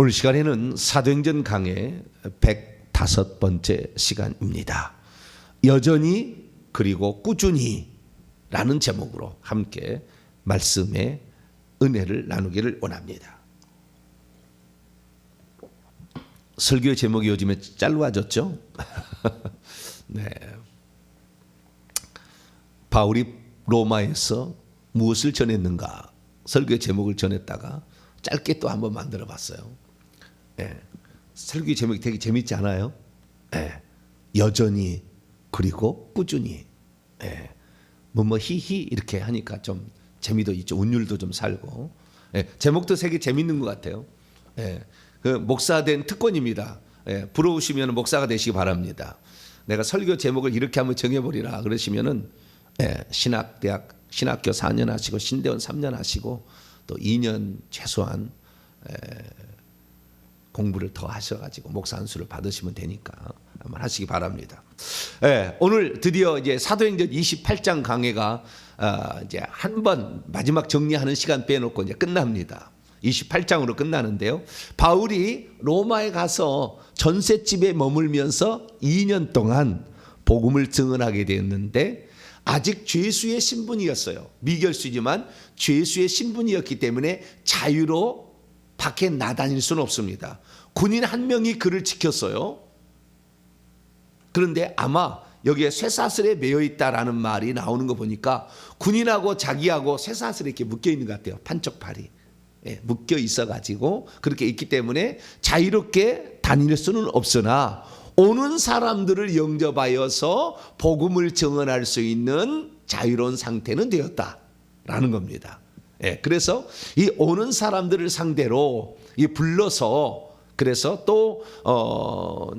오늘 시간에는 사도행전 강의 105번째 시간입니다. 여전히 그리고 꾸준히 라는 제목으로 함께 말씀의 은혜를 나누기를 원합니다. 설교의 제목이 요즘에 짧아졌죠? 네. 바울이 로마에서 무엇을 전했는가? 설교의 제목을 전했다가 짧게 또 한번 만들어 봤어요. 네. 설교의 제목이 되게 재밌지 않아요? 네. 여전히 그리고 꾸준히. 네. 히히 이렇게 하니까 좀 재미도 있죠. 운율도 좀 살고. 네. 제목도 되게 재밌는 것 같아요. 네. 그 목사 된 특권입니다. 네. 부러우시면 목사가 되시기 바랍니다. 내가 설교 제목을 이렇게 한번 정해버리라 그러시면은 신학대학 신학교 4년 하시고 신대원 3년 하시고 또 2년 최소한 공부를 더 하셔가지고 목사 안수를 받으시면 되니까 한번 하시기 바랍니다. 오늘 드디어 이제 사도행전 28장 강해가 이제 한 번 마지막 정리하는 시간 빼놓고 이제 끝납니다. 28장으로 끝나는데요. 바울이 로마에 가서 전셋집에 머물면서 2년 동안 복음을 증언하게 되었는데 아직 죄수의 신분이었어요. 미결수지만 죄수의 신분이었기 때문에 자유로 밖에 나다닐 수는 없습니다. 군인 한 명이 그를 지켰어요. 그런데 아마 여기에 쇠사슬에 매여 있다라는 말이 나오는 거 보니까 군인하고 자기하고 쇠사슬에 이렇게 묶여 있는 것 같아요. 판쪽팔이 묶여 있어가지고 그렇게 있기 때문에 자유롭게 다닐 수는 없으나 오는 사람들을 영접하여서 복음을 증언할 수 있는 자유로운 상태는 되었다라는 겁니다. 그래서 이 오는 사람들을 상대로 불러서 그래서 또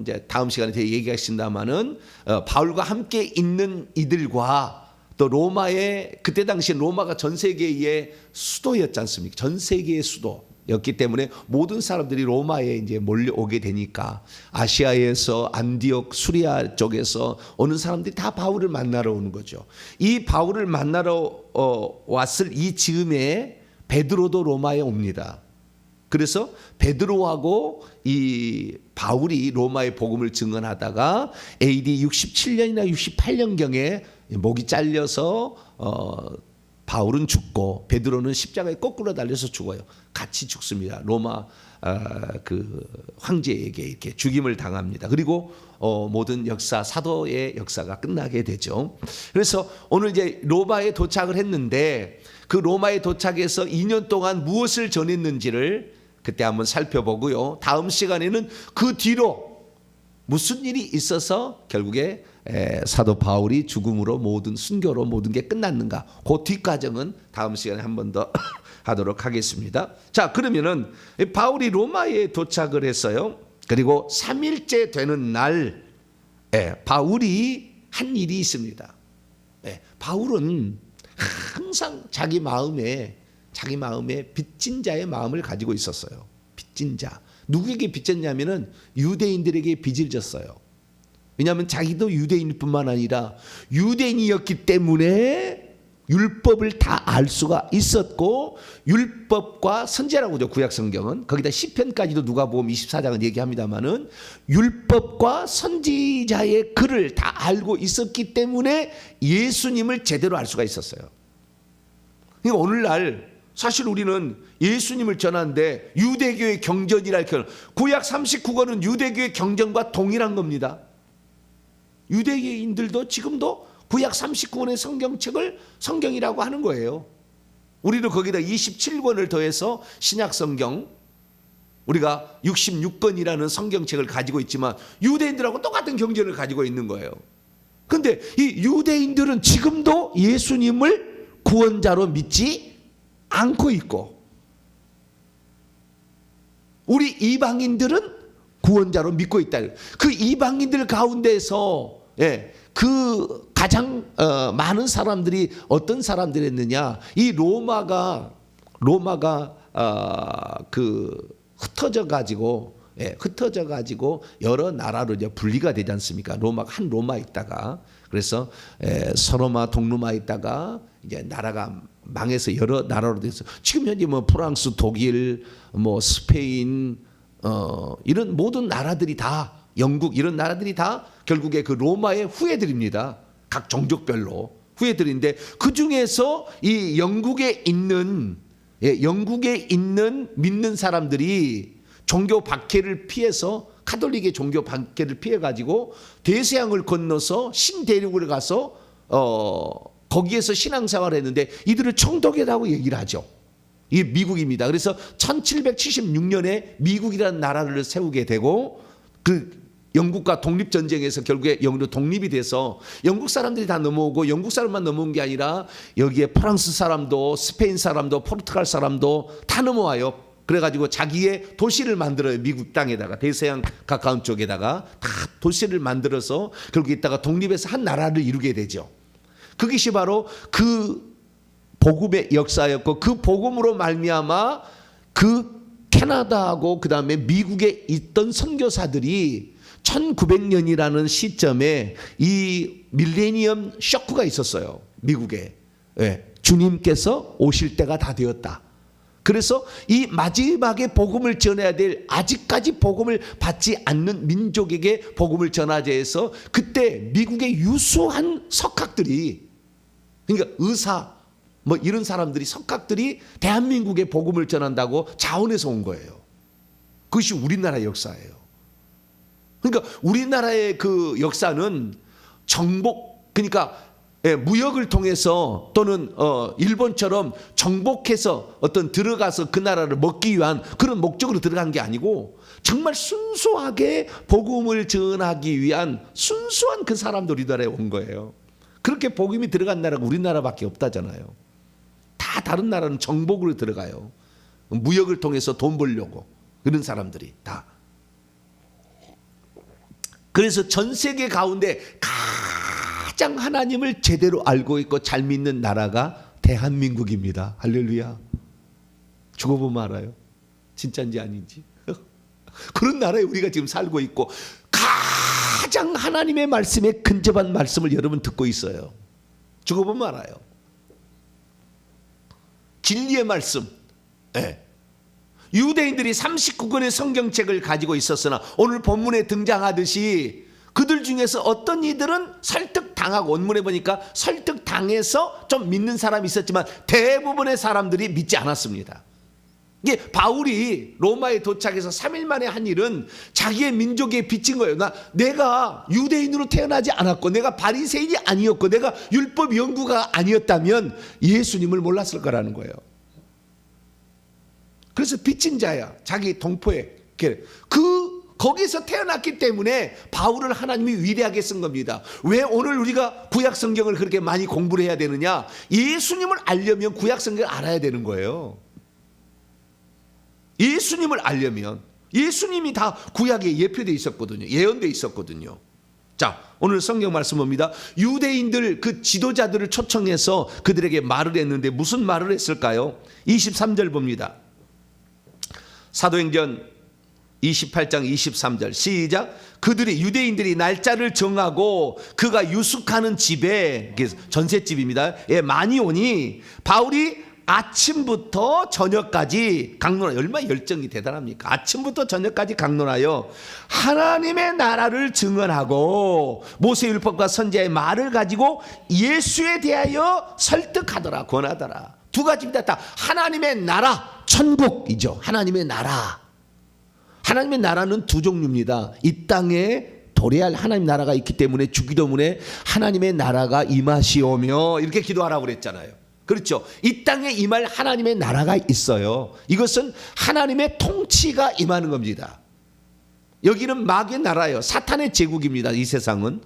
이제 다음 시간에 더 얘기하신다마는 바울과 함께 있는 이들과 또 로마의 그때 당시 로마가 전 세계의 수도였지 않습니까? 전 세계의 수도였기 때문에 모든 사람들이 로마에 이제 몰려오게 되니까 아시아에서 안디옥 수리아 쪽에서 오는 사람들이 다 바울을 만나러 오는 거죠. 이 바울을 만나러 왔을 이 즈음에 베드로도 로마에 옵니다. 그래서 베드로하고 이 바울이 로마의 복음을 증언하다가 AD 67년이나 68년경에 목이 잘려서 바울은 죽고 베드로는 십자가에 거꾸로 달려서 죽어요. 같이 죽습니다. 로마 그 황제에게 이렇게 죽임을 당합니다. 그리고 모든 역사 사도의 역사가 끝나게 되죠. 그래서 오늘 이제 로마에 도착을 했는데 그 로마에 도착해서 2년 동안 무엇을 전했는지를 그때 한번 살펴보고요. 다음 시간에는 그 뒤로 무슨 일이 있어서 결국에 사도 바울이 죽음으로 모든 순교로 모든 게 끝났는가 그 뒷과정은 다음 시간에 한 번 더 하도록 하겠습니다. 자, 그러면은 바울이 로마에 도착을 했어요. 그리고 3일째 되는 날 바울이 한 일이 있습니다. 바울은 항상 자기 마음에 빚진 자의 마음을 가지고 있었어요. 빚진 자. 누구에게 빚졌냐면은 유대인들에게 빚을 졌어요. 왜냐하면 자기도 유대인일 뿐만 아니라 유대인이었기 때문에 율법을 다 알 수가 있었고 율법과 선지자라고 하죠. 구약 성경은 거기다 시편까지도 누가복음 24장은 얘기합니다만은 율법과 선지자의 글을 다 알고 있었기 때문에 예수님을 제대로 알 수가 있었어요. 그러니까 오늘날 사실 우리는 예수님을 전하는데 유대교의 경전이라 할 구약 39권은 유대교의 경전과 동일한 겁니다. 유대인들도 지금도 구약 39권의 성경책을 성경이라고 하는 거예요. 우리도 거기다 27권을 더해서 신약 성경 우리가 66권이라는 성경책을 가지고 있지만 유대인들하고 똑같은 경전을 가지고 있는 거예요. 그런데 이 유대인들은 지금도 예수님을 구원자로 믿지 않고 있고 우리 이방인들은 구원자로 믿고 있다. 그 이방인들 가운데서 그 가장 많은 사람들이 어떤 사람들이었느냐? 이 로마가 그 흩어져 가지고 여러 나라로 이제 분리가 되지 않습니까? 한 로마 있다가 그래서 서로마 동로마 있다가 이제 나라가 망해서 여러 나라로 돼서 지금 현재 뭐 프랑스, 독일, 뭐 스페인, 이런 모든 나라들이 다 영국 이런 나라들이 다 결국에 그 로마의 후예들입니다. 각 종족별로 후예들인데 그 중에서 이 영국에 있는 믿는 사람들이 종교 박해를 피해서 카톨릭의 종교 박해를 피해 가지고 대서양을 건너서 신대륙을 가서 거기에서 신앙생활을 했는데 이들을 청독이라고 얘기를 하죠. 이게 미국입니다. 그래서 1776년에 미국이라는 나라를 세우게 되고 그 영국과 독립전쟁에서 결국에 영국으로 독립이 돼서 영국 사람들이 다 넘어오고 영국 사람만 넘어온 게 아니라 여기에 프랑스 사람도 스페인 사람도 포르투갈 사람도 다 넘어와요. 그래가지고 자기의 도시를 만들어요. 미국 땅에다가 대서양 가까운 쪽에다가 다 도시를 만들어서 결국 이따가 독립해서 한 나라를 이루게 되죠. 그것이 바로 그 복음의 역사였고 그 복음으로 말미암아 그 캐나다하고 그 다음에 미국에 있던 선교사들이 1900년이라는 시점에 이 밀레니엄 쇼크가 있었어요. 미국에. 주님께서 오실 때가 다 되었다. 그래서 이 마지막에 복음을 전해야 될 아직까지 복음을 받지 않는 민족에게 복음을 전하자 해서 그때 미국의 유수한 석학들이 그러니까 의사 뭐 이런 사람들이 석학들이 대한민국에 복음을 전한다고 자원해서 온 거예요. 그것이 우리나라의 역사예요. 그러니까 우리나라의 그 역사는 정복 그러니까 무역을 통해서 또는 일본처럼 정복해서 어떤 들어가서 그 나라를 먹기 위한 그런 목적으로 들어간 게 아니고 정말 순수하게 복음을 전하기 위한 순수한 그 사람들이 우리나라에 온 거예요. 그렇게 복음이 들어간 나라가 우리나라밖에 없다잖아요. 다 다른 나라는 정복으로 들어가요. 무역을 통해서 돈 벌려고 그런 사람들이 다. 그래서 전 세계 가운데 가장 하나님을 제대로 알고 있고 잘 믿는 나라가 대한민국입니다. 할렐루야. 죽어보면 알아요. 진짜인지 아닌지. 그런 나라에 우리가 지금 살고 있고 가장 하나님의 말씀에 근접한 말씀을 여러분 듣고 있어요. 죽어보면 알아요. 진리의 말씀. 유대인들이 39권의 성경책을 가지고 있었으나 오늘 본문에 등장하듯이 그들 중에서 어떤 이들은 설득당하고 원문에 보니까 설득당해서 좀 믿는 사람이 있었지만 대부분의 사람들이 믿지 않았습니다. 이게 바울이 로마에 도착해서 3일 만에 한 일은 자기의 민족에 비친 거예요. 내가 유대인으로 태어나지 않았고 내가 바리새인이 아니었고 내가 율법 연구가 아니었다면 예수님을 몰랐을 거라는 거예요. 그래서 빚진 자야. 자기 동포에. 거기서 태어났기 때문에 바울을 하나님이 위대하게 쓴 겁니다. 왜 오늘 우리가 구약 성경을 그렇게 많이 공부를 해야 되느냐? 예수님을 알려면 구약 성경을 알아야 되는 거예요. 예수님을 알려면 예수님이 다 구약에 예표되어 있었거든요. 예언되어 있었거든요. 자, 오늘 성경 말씀 봅니다. 유대인들 그 지도자들을 초청해서 그들에게 말을 했는데 무슨 말을 했을까요? 23절 봅니다. 사도행전 28장 23절 시작. 그들이 유대인들이 날짜를 정하고 그가 유숙하는 집에 전셋집입니다. 많이 오니 바울이 아침부터 저녁까지 강론하여 얼마나 열정이 대단합니까? 아침부터 저녁까지 강론하여 하나님의 나라를 증언하고 모세율법과 선지자의 말을 가지고 예수에 대하여 설득하더라 권하더라. 두 가지입니다. 다 하나님의 나라 천국이죠. 하나님의 나라. 하나님의 나라는 두 종류입니다. 이 땅에 도래할 하나님 나라가 있기 때문에 주기도문에 하나님의 나라가 임하시오며 이렇게 기도하라고 그랬잖아요. 그렇죠. 이 땅에 임할 하나님의 나라가 있어요. 이것은 하나님의 통치가 임하는 겁니다. 여기는 마귀의 나라예요. 사탄의 제국입니다. 이 세상은.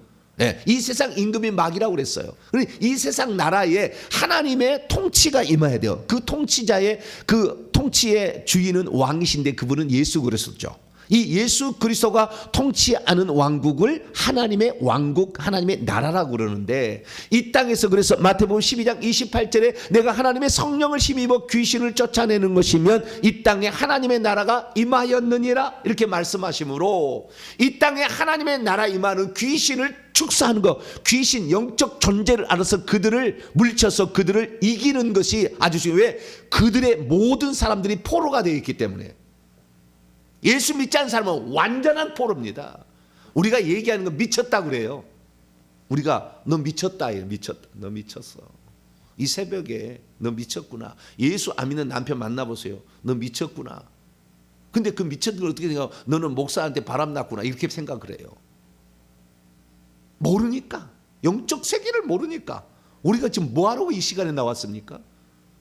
이 세상 임금이 마귀라고 그랬어요. 이 세상 나라에 하나님의 통치가 임해야 돼요. 그 통치자의 그 통치의 주인은 왕이신데 그분은 예수 그리스도죠. 이 예수 그리스도가 통치하는 왕국을 하나님의 왕국, 하나님의 나라라고 그러는데 이 땅에서 그래서 마태복음 12장 28절에 내가 하나님의 성령을 힘입어 귀신을 쫓아내는 것이면 이 땅에 하나님의 나라가 임하였느니라 이렇게 말씀하시므로 이 땅에 하나님의 나라 임하는 귀신을 축사하는 것, 귀신 영적 존재를 알아서 그들을 물리쳐서 그들을 이기는 것이 아주 중요해요. 왜? 그들의 모든 사람들이 포로가 되어 있기 때문에. 예수 믿지 않는 사람은 완전한 포로입니다. 우리가 얘기하는 건 미쳤다 그래요. 우리가 너 미쳤다, 미쳤다, 너 미쳤어. 이 새벽에 너 미쳤구나. 예수 안 믿는 남편 만나보세요. 너 미쳤구나. 근데 그 미쳤던 걸 어떻게 생각하고 너는 목사한테 바람났구나 이렇게 생각을 해요. 모르니까. 영적 세계를 모르니까. 우리가 지금 뭐하러 이 시간에 나왔습니까?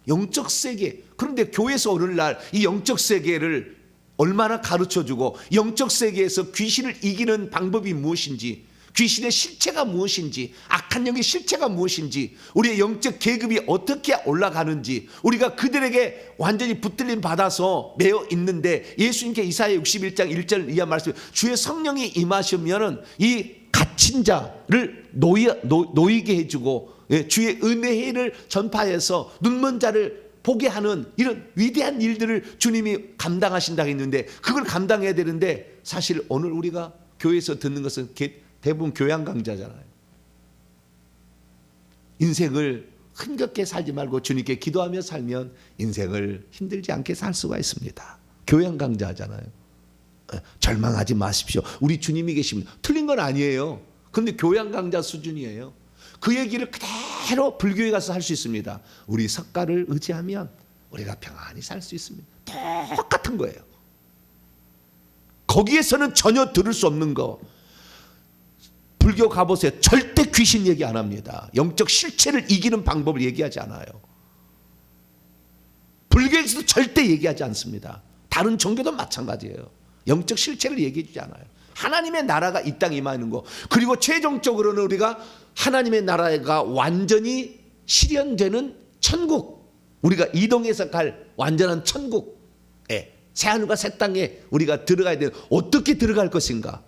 영적 세계. 그런데 교회에서 오늘날 이 영적 세계를 얼마나 가르쳐주고 영적 세계에서 귀신을 이기는 방법이 무엇인지, 귀신의 실체가 무엇인지, 악한 영의 실체가 무엇인지, 우리의 영적 계급이 어떻게 올라가는지, 우리가 그들에게 완전히 붙들림 받아서 매여 있는데, 예수님께 이사야 61장 1절 이하 말씀, 주의 성령이 임하시면은 이 갇힌 자를 놓이게 해주고, 주의 은혜를 전파해서 눈먼 자를 보게 하는 이런 위대한 일들을 주님이 감당하신다고 했는데, 그걸 감당해야 되는데 사실 오늘 우리가 교회에서 듣는 것은 대부분 교양 강좌잖아요. 인생을 흥겹게 살지 말고 주님께 기도하며 살면 인생을 힘들지 않게 살 수가 있습니다. 교양 강좌잖아요. 절망하지 마십시오. 우리 주님이 계십니다. 틀린 건 아니에요. 그런데 교양 강좌 수준이에요. 그 얘기를 그대로 불교에 가서 할 수 있습니다. 우리 석가를 의지하면 우리가 평안히 살 수 있습니다. 똑같은 거예요. 거기에서는 전혀 들을 수 없는 거. 불교 가보세요. 절대 귀신 얘기 안 합니다. 영적 실체를 이기는 방법을 얘기하지 않아요. 불교에서도 절대 얘기하지 않습니다. 다른 종교도 마찬가지예요. 영적 실체를 얘기해 주지 않아요. 하나님의 나라가 이 땅에 임하는 거, 그리고 최종적으로는 우리가 하나님의 나라가 완전히 실현되는 천국, 우리가 이동해서 갈 완전한 천국에, 새하늘과 새 땅에 우리가 들어가야 되는, 어떻게 들어갈 것인가,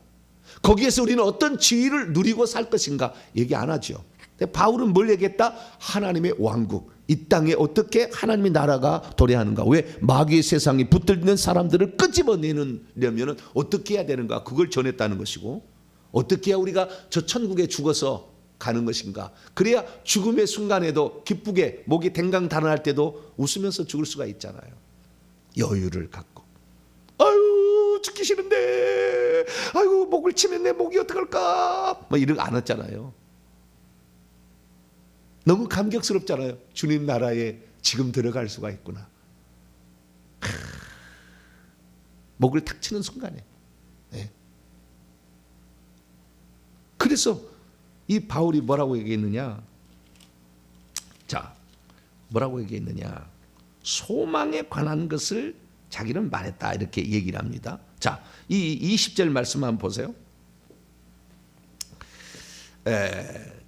거기에서 우리는 어떤 지위를 누리고 살 것인가 얘기 안 하죠. 근데 바울은 뭘 얘기했다? 하나님의 왕국, 이 땅에 어떻게 하나님의 나라가 도래하는가, 왜 마귀의 세상에 붙들리는 사람들을 끄집어내려면 어떻게 해야 되는가, 그걸 전했다는 것이고, 어떻게 해야 우리가 저 천국에 죽어서 가는 것인가, 그래야 죽음의 순간에도 기쁘게 목이 댕강단언할 때도 웃으면서 죽을 수가 있잖아요. 여유를 갖고, 아유 죽기 싫은데, 아유 목을 치면 내 목이 어떡할까, 뭐 이런 거 안 했잖아요. 너무 감격스럽잖아요. 주님 나라에 지금 들어갈 수가 있구나. 목을 탁 치는 순간에. 네. 그래서 이 바울이 뭐라고 얘기했느냐? 자, 뭐라고 얘기했느냐? 소망에 관한 것을 자기는 말했다, 이렇게 얘기를 합니다. 자, 이 20절 말씀 한번 보세요.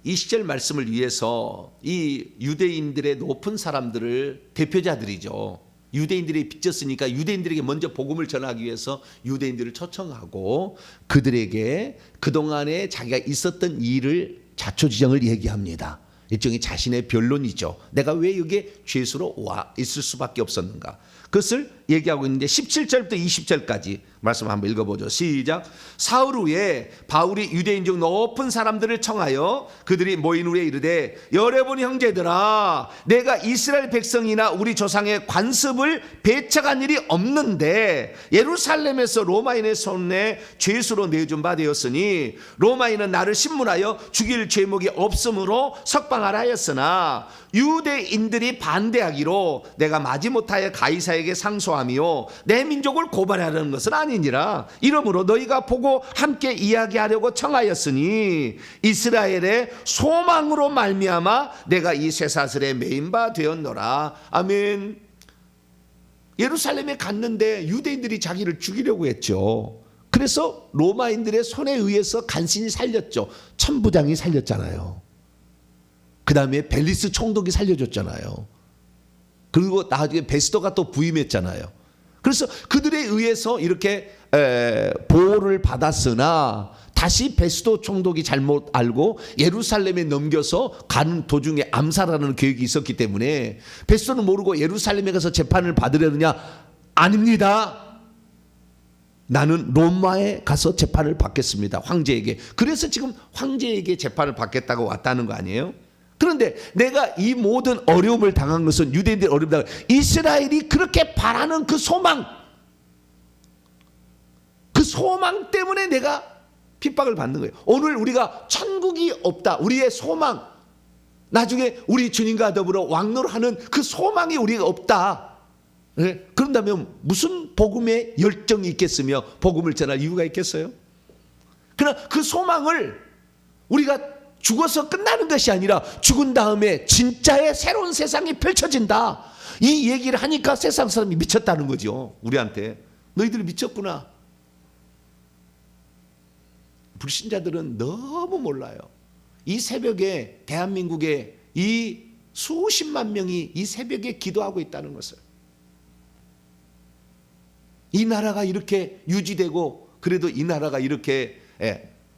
20절 말씀을 위해서 이 유대인들의 높은 사람들을, 대표자들이죠. 유대인들이 빚졌으니까 유대인들에게 먼저 복음을 전하기 위해서 유대인들을 초청하고 그들에게 그동안에 자기가 있었던 일을 자초지정을 얘기합니다. 일종의 자신의 변론이죠. 내가 왜 여기에 죄수로 와 있을 수밖에 없었는가. 그것을 얘기하고 있는데 17절부터 20절까지 말씀 한번 읽어보죠. 시작. 사흘 후에 바울이 유대인 중 높은 사람들을 청하여 그들이 모인 후에 이르되, 여러분 형제들아, 내가 이스라엘 백성이나 우리 조상의 관습을 배척한 일이 없는데 예루살렘에서 로마인의 손에 죄수로 내준 바 되었으니 로마인은 나를 신문하여 죽일 죄목이 없으므로 석방하라 하였으나 유대인들이 반대하기로 내가 마지못하여 가이사에게 상소하며 내 민족을 고발하려는 것은 아니니라. 이러므로 너희가 보고 함께 이야기하려고 청하였으니 이스라엘의 소망으로 말미암아 내가 이 쇠사슬에 매인 바 되었노라. 아멘. 예루살렘에 갔는데 유대인들이 자기를 죽이려고 했죠. 그래서 로마인들의 손에 의해서 간신히 살렸죠. 천부장이 살렸잖아요. 그 다음에 벨리스 총독이 살려줬잖아요. 그리고 나중에 베스도가 또 부임했잖아요. 그래서 그들에 의해서 이렇게 보호를 받았으나 다시 베스도 총독이 잘못 알고 예루살렘에 넘겨서 가는 도중에 암살하는 계획이 있었기 때문에 베스도는 모르고 예루살렘에 가서 재판을 받으려느냐? 아닙니다. 나는 로마에 가서 재판을 받겠습니다. 황제에게. 그래서 지금 황제에게 재판을 받겠다고 왔다는 거 아니에요? 그런데 내가 이 모든 어려움을 당한 것은, 유대인들이 어려움을 당한, 이스라엘이 그렇게 바라는 그 소망, 소망 때문에 내가 핍박을 받는 거예요. 오늘 우리가 천국이 없다, 우리의 소망, 나중에 우리 주님과 더불어 왕노하는 그 소망이 우리가 없다. 네? 그런다면 무슨 복음의 열정이 있겠으며 복음을 전할 이유가 있겠어요? 그러나 그 소망을 우리가 죽어서 끝나는 것이 아니라 죽은 다음에 진짜의 새로운 세상이 펼쳐진다, 이 얘기를 하니까 세상 사람이 미쳤다는 거죠. 우리한테 너희들이 미쳤구나. 불신자들은 너무 몰라요. 이 새벽에 대한민국에 이 수십만 명이 이 새벽에 기도하고 있다는 것을, 이 나라가 이렇게 유지되고 그래도 이 나라가 이렇게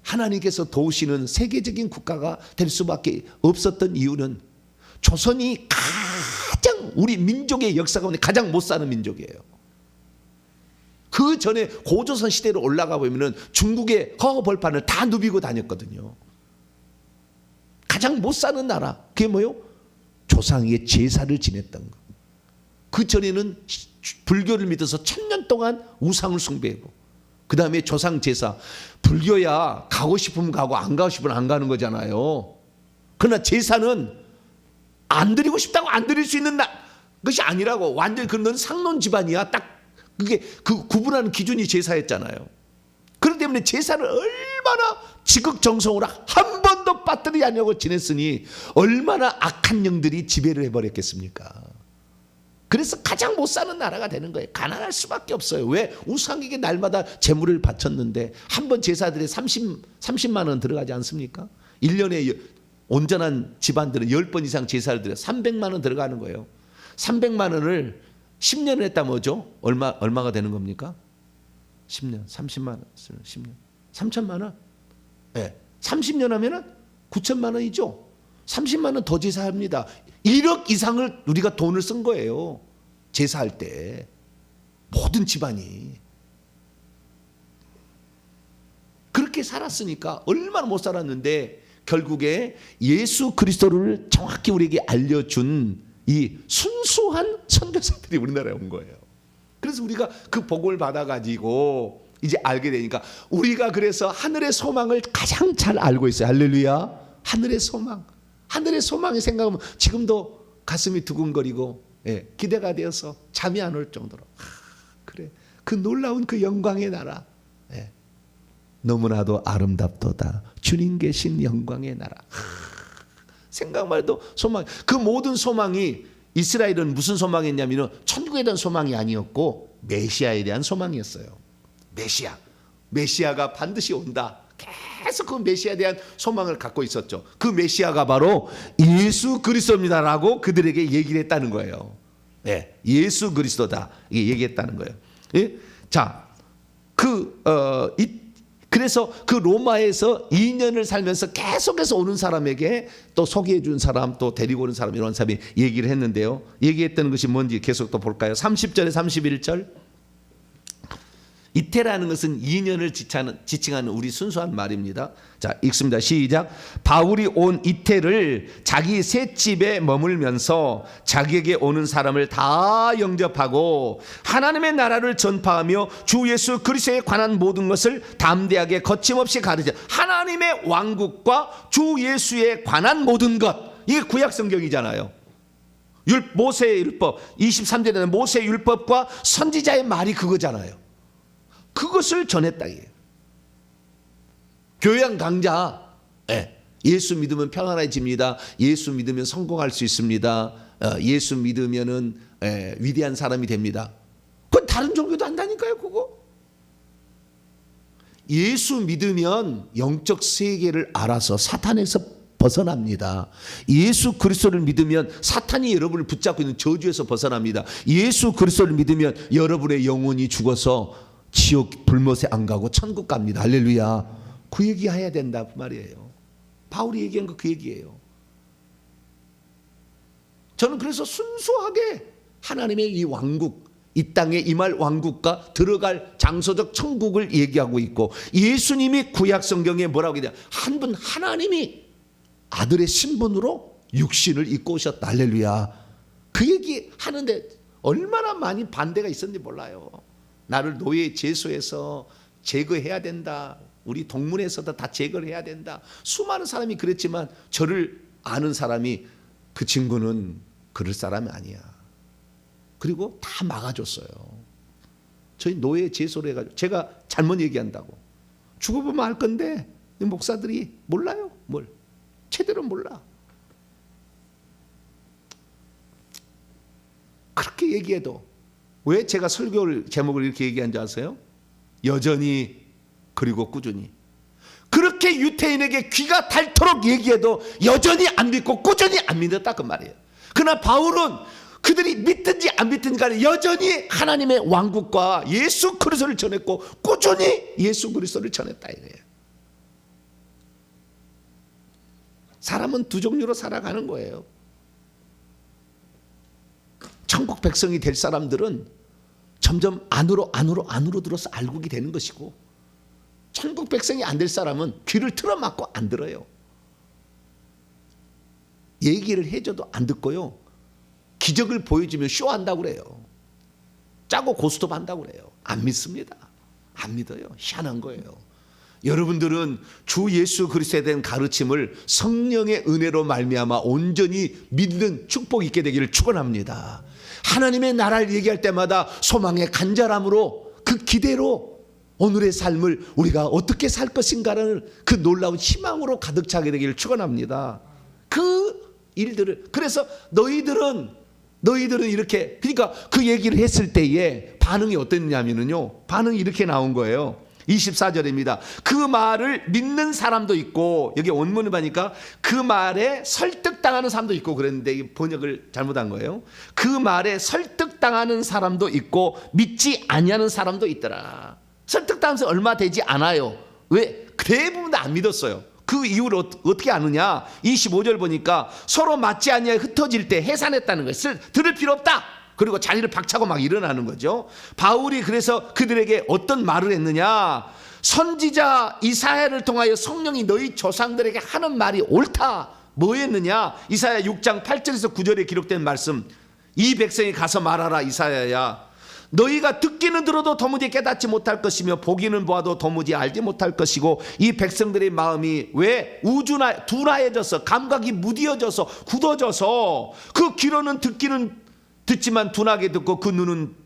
하나님께서 도우시는 세계적인 국가가 될 수밖에 없었던 이유는 조선이 가장 우리 민족의 역사 가운데 가장 못 사는 민족이에요. 그 전에 고조선 시대로 올라가 보면은 중국의 허허벌판을 다 누비고 다녔거든요. 가장 못 사는 나라, 그게 뭐요? 조상의 제사를 지냈던 거. 그 전에는 불교를 믿어서 1000년 동안 우상을 숭배하고, 그 다음에 조상 제사. 불교야 가고 싶으면 가고 안 가고 싶으면 안 가는 거잖아요. 그러나 제사는 안 드리고 싶다고 안 드릴 수 있는 것이 아니라고. 완전히 그런 상론 집안이야. 딱 그게 그 구분하는 기준이 제사였잖아요. 그렇기 때문에 제사를 얼마나 지극정성으로 한 번도 빠뜨리지 않냐고 지냈으니 얼마나 악한 영들이 지배를 해버렸겠습니까? 그래서 가장 못 사는 나라가 되는 거예요. 가난할 수밖에 없어요. 왜? 우상에게 날마다 제물을 바쳤는데 한 번 제사들에 30만 원 들어가지 않습니까? 1년에 온전한 집안들은 10번 이상 제사를 드려 300만 원 들어가는 거예요. 300만 원을 10년을 했다 뭐죠? 얼마가 되는 겁니까? 10년, 30만 원, 10년, 3천만 원. 네. 30년 하면은 9천만 원이죠. 30만 원 더 제사합니다. 1억 이상을 우리가 돈을 쓴 거예요. 제사할 때. 모든 집안이. 그렇게 살았으니까 얼마나 못 살았는데 결국에 예수 그리스도를 정확히 우리에게 알려준 이 순수한 선교사들이 우리나라에 온 거예요. 그래서 우리가 그 복을 받아가지고 이제 알게 되니까 우리가 그래서 하늘의 소망을 가장 잘 알고 있어요. 할렐루야. 하늘의 소망. 하늘의 소망이 생각하면 지금도 가슴이 두근거리고 기대가 되어서 잠이 안 올 정도로 그래, 그 놀라운 그 영광의 나라, 너무나도 아름답도다 주님 계신 영광의 나라. 생각만 해도 소망. 그 모든 소망이 이스라엘은 무슨 소망이었냐면 천국에 대한 소망이 아니었고 메시아에 대한 소망이었어요. 메시아가 반드시 온다. 계속 그 메시아에 대한 소망을 갖고 있었죠. 그 메시아가 바로 예수 그리스도입니다라고 그들에게 얘기를 했다는 거예요. 예수 그리스도다 이게 얘기했다는 거예요. 자, 그래서 그 로마에서 2년을 살면서 계속해서 오는 사람에게 또 소개해 준 사람, 또 데리고 오는 사람, 이런 사람이 얘기를 했는데요. 얘기했던 것이 뭔지 계속 또 볼까요? 30절에 31절. 이태라는 것은 2년을 지칭하는 우리 순수한 말입니다. 자, 읽습니다. 시작. 바울이 온 이태를 자기 셋집에 머물면서 자기에게 오는 사람을 다 영접하고 하나님의 나라를 전파하며 주 예수 그리스도에 관한 모든 것을 담대하게 거침없이 가르쳐. 하나님의 왕국과 주 예수에 관한 모든 것. 이게 구약 성경이잖아요. 모세의 율법 23절에는 모세의 율법과 선지자의 말이 그거잖아요. 그것을 전했다. 교양 강좌. 예수 믿으면 평안해집니다. 예수 믿으면 성공할 수 있습니다. 예수 믿으면은 위대한 사람이 됩니다. 그건 다른 종교도 한다니까요. 그거. 예수 믿으면 영적 세계를 알아서 사탄에서 벗어납니다. 예수 그리스도를 믿으면 사탄이 여러분을 붙잡고 있는 저주에서 벗어납니다. 예수 그리스도를 믿으면 여러분의 영혼이 죽어서 지옥 불못에 안 가고 천국 갑니다. 할렐루야. 그 얘기 해야 된다 그 말이에요. 바울이 얘기한 거 그 얘기예요. 저는 그래서 순수하게 하나님의 이 왕국, 이 땅에 임할 왕국과 들어갈 장소적 천국을 얘기하고 있고, 예수님이 구약 성경에 뭐라고 얘기하냐, 한 분 하나님이 아들의 신분으로 육신을 입고 오셨다. 할렐루야. 그 얘기 하는데 얼마나 많이 반대가 있었는지 몰라요. 나를 노예 제소에서 제거해야 된다. 우리 동문에서도 다 제거를 해야 된다. 수많은 사람이 그랬지만 저를 아는 사람이 그 친구는 그럴 사람이 아니야. 그리고 다 막아줬어요. 저희 노예 제소를 해가지고 제가 잘못 얘기한다고 죽어보면 알 건데 목사들이 몰라요. 뭘 제대로 몰라. 그렇게 얘기해도 왜 제가 설교 제목을 이렇게 얘기한 줄 아세요? 여전히 그리고 꾸준히. 그렇게 유태인에게 귀가 닳도록 얘기해도 여전히 안 믿고 꾸준히 안 믿었다 그 말이에요. 그러나 바울은 그들이 믿든지 안 믿든지 간에 여전히 하나님의 왕국과 예수 그리스도를 전했고 꾸준히 예수 그리스도를 전했다 이거예요. 사람은 두 종류로 살아가는 거예요. 천국 백성이 될 사람들은 점점 안으로 들어서 알고게 되는 것이고, 천국 백성이 안 될 사람은 귀를 틀어막고 안 들어요. 얘기를 해줘도 안 듣고요. 기적을 보여주면 쇼한다고 그래요. 짜고 고스톱 한다고 그래요. 안 믿습니다. 안 믿어요. 희한한 거예요. 여러분들은 주 예수 그리스도에 대한 가르침을 성령의 은혜로 말미암아 온전히 믿는 축복이 있게 되기를 축원합니다. 하나님의 나라를 얘기할 때마다 소망의 간절함으로 그 기대로 오늘의 삶을 우리가 어떻게 살 것인가라는 그 놀라운 희망으로 가득 차게 되기를 축원합니다. 그 일들을, 그래서 너희들은 이렇게, 그러니까 그 얘기를 했을 때에 반응이 어땠냐면요, 반응이 이렇게 나온 거예요. 24절입니다. 그 말을 믿는 사람도 있고, 여기 원문을 보니까 그 말에 설득당하는 사람도 있고 그랬는데 이 번역을 잘못한 거예요. 그 말에 설득당하는 사람도 있고 믿지 아니하는 사람도 있더라. 설득당하면서 얼마 되지 않아요. 왜? 대부분 다 안 믿었어요. 그 이유를 어떻게 아느냐? 25절 보니까 서로 맞지 아니하여 흩어질 때 해산했다는 거예요. 들을 필요 없다. 그리고 자리를 박차고 막 일어나는 거죠. 바울이 그래서 그들에게 어떤 말을 했느냐? 선지자 이사야를 통하여 성령이 너희 조상들에게 하는 말이 옳다. 뭐였느냐? 이사야 6장 8절에서 9절에 기록된 말씀. 이 백성이 가서 말하라. 이사야야, 너희가 듣기는 들어도 도무지 깨닫지 못할 것이며 보기는 보아도 도무지 알지 못할 것이고, 이 백성들의 마음이 왜 둔하여져서 감각이 무디어져서 굳어져서 그 귀로는 듣지만 둔하게 듣고 그 눈은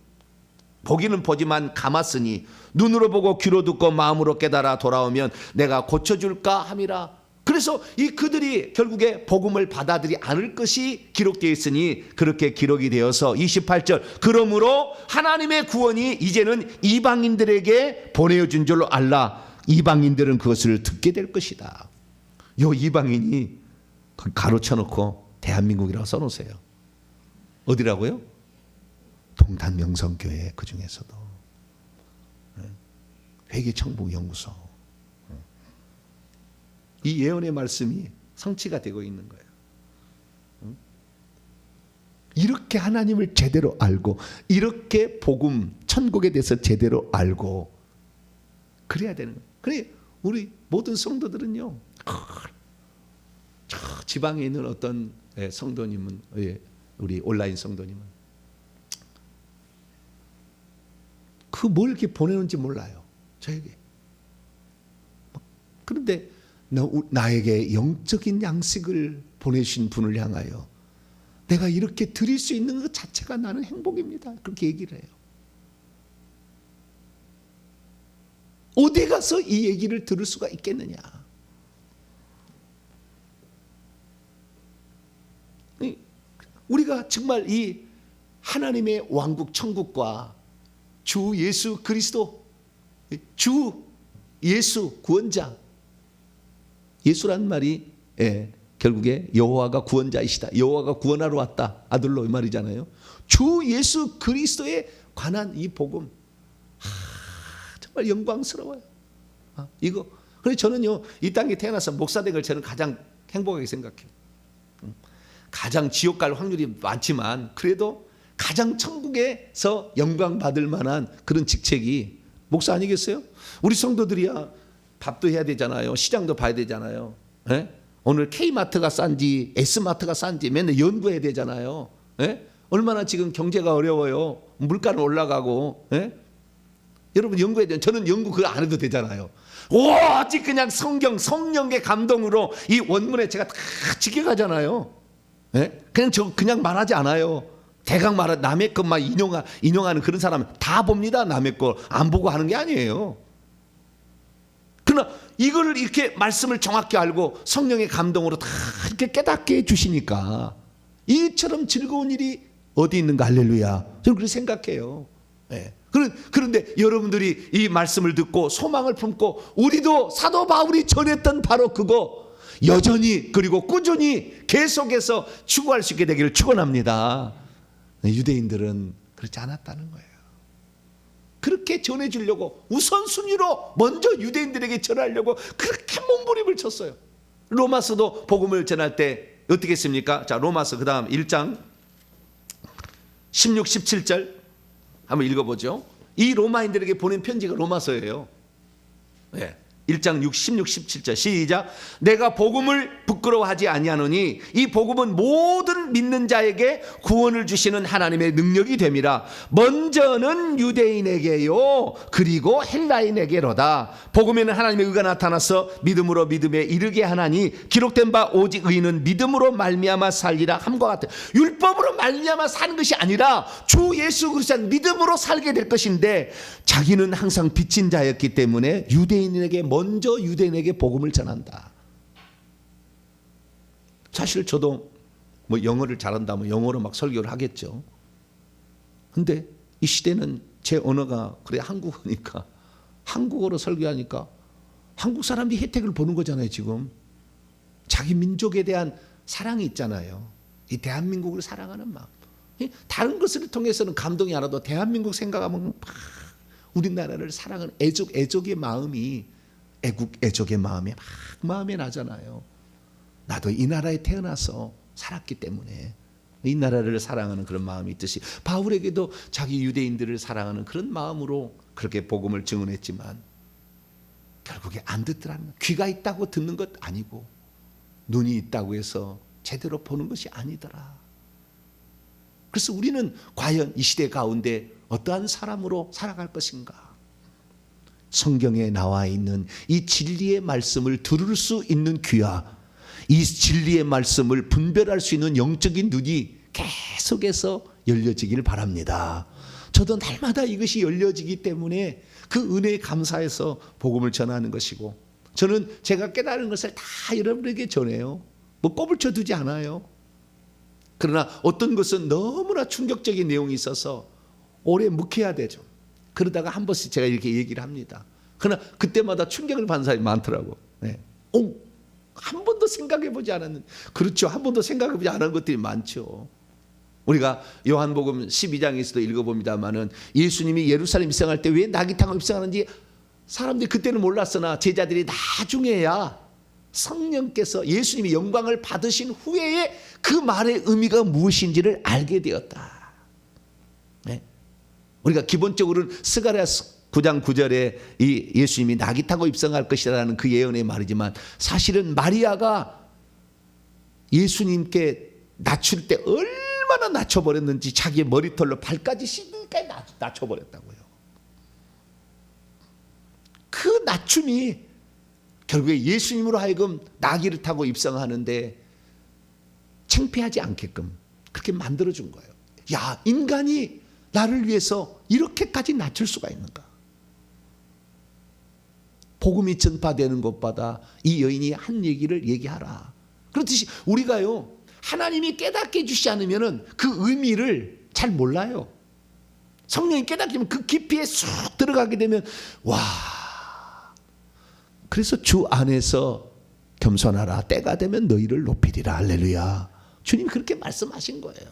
보기는 보지만 감았으니 눈으로 보고 귀로 듣고 마음으로 깨달아 돌아오면 내가 고쳐줄까 함이라. 그래서 이 그들이 결국에 복음을 받아들이지 않을 것이 기록되어 있으니 그렇게 기록이 되어서 28절, 그러므로 하나님의 구원이 이제는 이방인들에게 보내어진 줄로 알라. 이방인들은 그것을 듣게 될 것이다. 요 이방인이 가로쳐놓고 대한민국이라고 써놓으세요. 어디라고요? 동단명성교회, 그 중에서도 회계청북연구소. 이 예언의 말씀이 성취가 되고 있는 거예요. 이렇게 하나님을 제대로 알고, 이렇게 복음, 천국에 대해서 제대로 알고 그래야 되는 거예요. 그래 우리 모든 성도들은요, 저 지방에 있는 어떤 성도님은, 우리 온라인 성도님은 그 뭘 이렇게 보내는지 몰라요, 저에게. 그런데 나에게 영적인 양식을 보내신 분을 향하여 내가 이렇게 드릴 수 있는 것 자체가 나는 행복입니다. 그렇게 얘기를 해요. 어디 가서 이 얘기를 들을 수가 있겠느냐? 우리가 정말 이 하나님의 왕국 천국과 주 예수 그리스도, 주 예수 구원자, 예수란 말이 결국에 여호와가 구원자이시다, 여호와가 구원하러 왔다, 아들로 이 말이잖아요. 주 예수 그리스도에 관한 이 복음, 정말 영광스러워요. 이거 그래서 저는요, 이 땅에 태어나서 목사된 걸 저는 가장 행복하게 생각해요. 가장 지옥 갈 확률이 많지만 그래도 가장 천국에서 영광 받을 만한 그런 직책이 목사 아니겠어요? 우리 성도들이야 밥도 해야 되잖아요. 시장도 봐야 되잖아요. 오늘 K마트가 싼지 S마트가 싼지 맨날 연구해야 되잖아요. 얼마나 지금 경제가 어려워요. 물가는 올라가고. 여러분 연구해야 돼요. 저는 연구 그거 안 해도 되잖아요. 오직 그냥 성령의 감동으로 이 원문에 제가 다 지켜가잖아요. 예? 그냥 말하지 않아요. 대강 말하 남의 것만 인용하는 그런 사람은 다 봅니다. 남의 거 안 보고 하는 게 아니에요. 그러나 이거를 이렇게 말씀을 정확히 알고 성령의 감동으로 다 이렇게 깨닫게 해주시니까 이처럼 즐거운 일이 어디 있는가. 할렐루야. 저는 그렇게 생각해요. 예. 그런데 여러분들이 이 말씀을 듣고 소망을 품고 우리도 사도 바울이 전했던 바로 그거 여전히 그리고 꾸준히 계속해서 추구할 수 있게 되기를 축원합니다. 유대인들은 그렇지 않았다는 거예요. 그렇게 전해주려고 우선순위로 먼저 유대인들에게 전하려고 그렇게 몸부림을 쳤어요. 로마서도 복음을 전할 때 어떻게 했습니까? 자, 로마서 그 다음 1장 16, 17절 한번 읽어보죠. 이 로마인들에게 보낸 편지가 로마서예요. 네. 1장 16, 17절 시작. 내가 복음을 부끄러워하지 아니하노니 이 복음은 모든 믿는 자에게 구원을 주시는 하나님의 능력이 됨이라. 먼저는 유대인에게요 그리고 헬라인에게로다. 복음에는 하나님의 의가 나타나서 믿음으로 믿음에 이르게 하나니 기록된 바 오직 의인은 믿음으로 말미암아 살리라 함과 같아. 율법으로 말미암아 사는 것이 아니라 주 예수 그리스도 믿음으로 살게 될 것인데 자기는 항상 빚진 자였기 때문에 유대인에게 먼저 유대인에게 복음을 전한다. 사실 저도 뭐 영어를 잘한다면 영어로 막 설교를 하겠죠. 근데 이 시대는 제 언어가 그래 한국어니까 한국어로 설교하니까 한국 사람들이 혜택을 보는 거잖아요. 지금 자기 민족에 대한 사랑이 있잖아요. 이 대한민국을 사랑하는 마음. 다른 것을 통해서는 감동이 안 와도 대한민국 생각하면 막 우리나라를 사랑하는 애족의 마음이 애국의 마음이 막 마음에 나잖아요. 나도 이 나라에 태어나서 살았기 때문에 이 나라를 사랑하는 그런 마음이 있듯이 바울에게도 자기 유대인들을 사랑하는 그런 마음으로 그렇게 복음을 증언했지만 결국에 안 듣더라는 거예요. 귀가 있다고 듣는 것 아니고 눈이 있다고 해서 제대로 보는 것이 아니더라. 그래서 우리는 과연 이 시대 가운데 어떠한 사람으로 살아갈 것인가? 성경에 나와 있는 이 진리의 말씀을 들을 수 있는 귀와 이 진리의 말씀을 분별할 수 있는 영적인 눈이 계속해서 열려지길 바랍니다. 저도 날마다 이것이 열려지기 때문에 그 은혜에 감사해서 복음을 전하는 것이고 저는 제가 깨달은 것을 다 여러분에게 전해요. 뭐 꼽을 쳐두지 않아요. 그러나 어떤 것은 너무나 충격적인 내용이 있어서 오래 묵혀야 되죠. 그러다가 한 번씩 제가 이렇게 얘기를 합니다. 그러나 그때마다 충격을 받는 사람이 많더라고. 네. 한 번도 생각해보지 않았는데 그렇죠. 한 번도 생각해보지 않은 것들이 많죠. 우리가 요한복음 12장에서도 읽어봅니다마는 예수님이 예루살렘 입성할 때 왜 나귀탕을 입성하는지 사람들이 그때는 몰랐으나 제자들이 나중에야 성령께서 예수님이 영광을 받으신 후에 그 말의 의미가 무엇인지를 알게 되었다. 네. 우리가 기본적으로는 스가랴서 9장 9절에 이 예수님이 나귀 타고 입성할 것이라는 그 예언의 말이지만 사실은 마리아가 예수님께 낮출 때 얼마나 낮춰버렸는지 자기의 머리털로 발까지 씻기까지 낮춰버렸다고요. 그 낮춤이 결국에 예수님으로 하여금 나귀를 타고 입성하는데 창피하지 않게끔 그렇게 만들어준 거예요. 야, 인간이 나를 위해서 이렇게까지 낮출 수가 있는가? 복음이 전파되는 것보다 이 여인이 한 얘기를 얘기하라. 그렇듯이 우리가요 하나님이 깨닫게 해주시지 않으면 그 의미를 잘 몰라요. 성령이 깨닫게 하면 그 깊이에 쑥 들어가게 되면 와. 그래서 주 안에서 겸손하라. 때가 되면 너희를 높이리라. 할렐루야. 주님이 그렇게 말씀하신 거예요.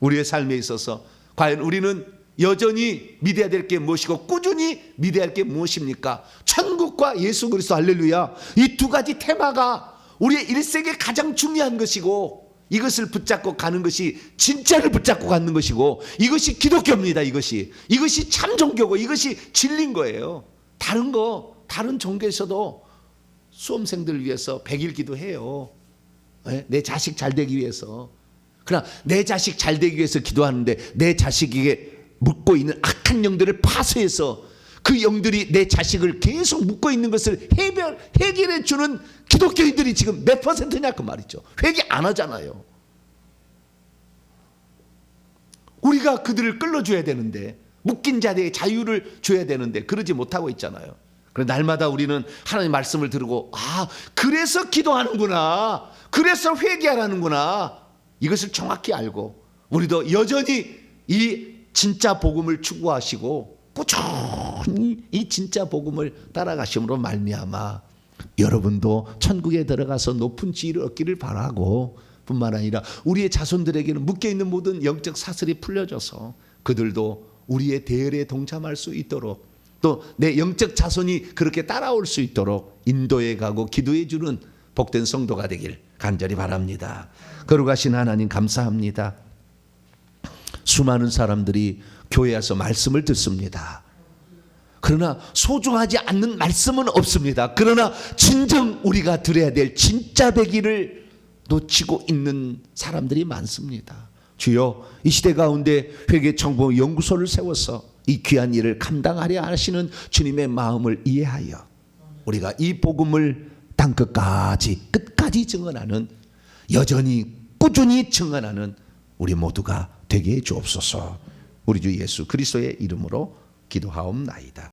우리의 삶에 있어서 과연 우리는 여전히 믿어야 될 게 무엇이고 꾸준히 믿어야 할 게 무엇입니까? 천국과 예수 그리스도. 할렐루야. 이 두 가지 테마가 우리의 일생에 가장 중요한 것이고 이것을 붙잡고 가는 것이 진짜를 붙잡고 가는 것이고 이것이 기독교입니다. 이것이 참 종교고 이것이 진리인 거예요. 다른 종교에서도 수험생들을 위해서 100일 기도해요. 내 자식 잘 되기 위해서. 그러나 내 자식 잘 되기 위해서 기도하는데 내 자식에게 묻고 있는 악한 영들을 파쇄해서 그 영들이 내 자식을 계속 묶고 있는 것을 해결해 주는 기독교인들이 지금 몇 퍼센트냐 그 말이죠. 회개 안 하잖아요. 우리가 그들을 끌어줘야 되는데, 묶인 자리에 자유를 줘야 되는데 그러지 못하고 있잖아요. 그래서 날마다 우리는 하나님 말씀을 들고, 아, 그래서 기도하는구나, 그래서 회개하라는구나, 이것을 정확히 알고 우리도 여전히 이 진짜 복음을 추구하시고 꾸준히 이 진짜 복음을 따라가심으로 말미암아 여러분도 천국에 들어가서 높은 지위를 얻기를 바라고, 뿐만 아니라 우리의 자손들에게는 묶여있는 모든 영적 사슬이 풀려져서 그들도 우리의 대열에 동참할 수 있도록, 또 내 영적 자손이 그렇게 따라올 수 있도록 인도해 가고 기도해 주는 복된 성도가 되길 간절히 바랍니다. 거룩하신 하나님 감사합니다. 수많은 사람들이 교회에 와서 말씀을 듣습니다. 그러나 소중하지 않는 말씀은 없습니다. 그러나 진정 우리가 들어야 될 진짜 배기를 놓치고 있는 사람들이 많습니다. 주여, 이 시대 가운데 회개청부 연구소를 세워서 이 귀한 일을 감당하려 하시는 주님의 마음을 이해하여 우리가 이 복음을 땅끝까지 증언하는, 여전히 꾸준히 증언하는 우리 모두가 되게 해 주옵소서. 우리 주 예수 그리스도의 이름으로 기도하옵나이다.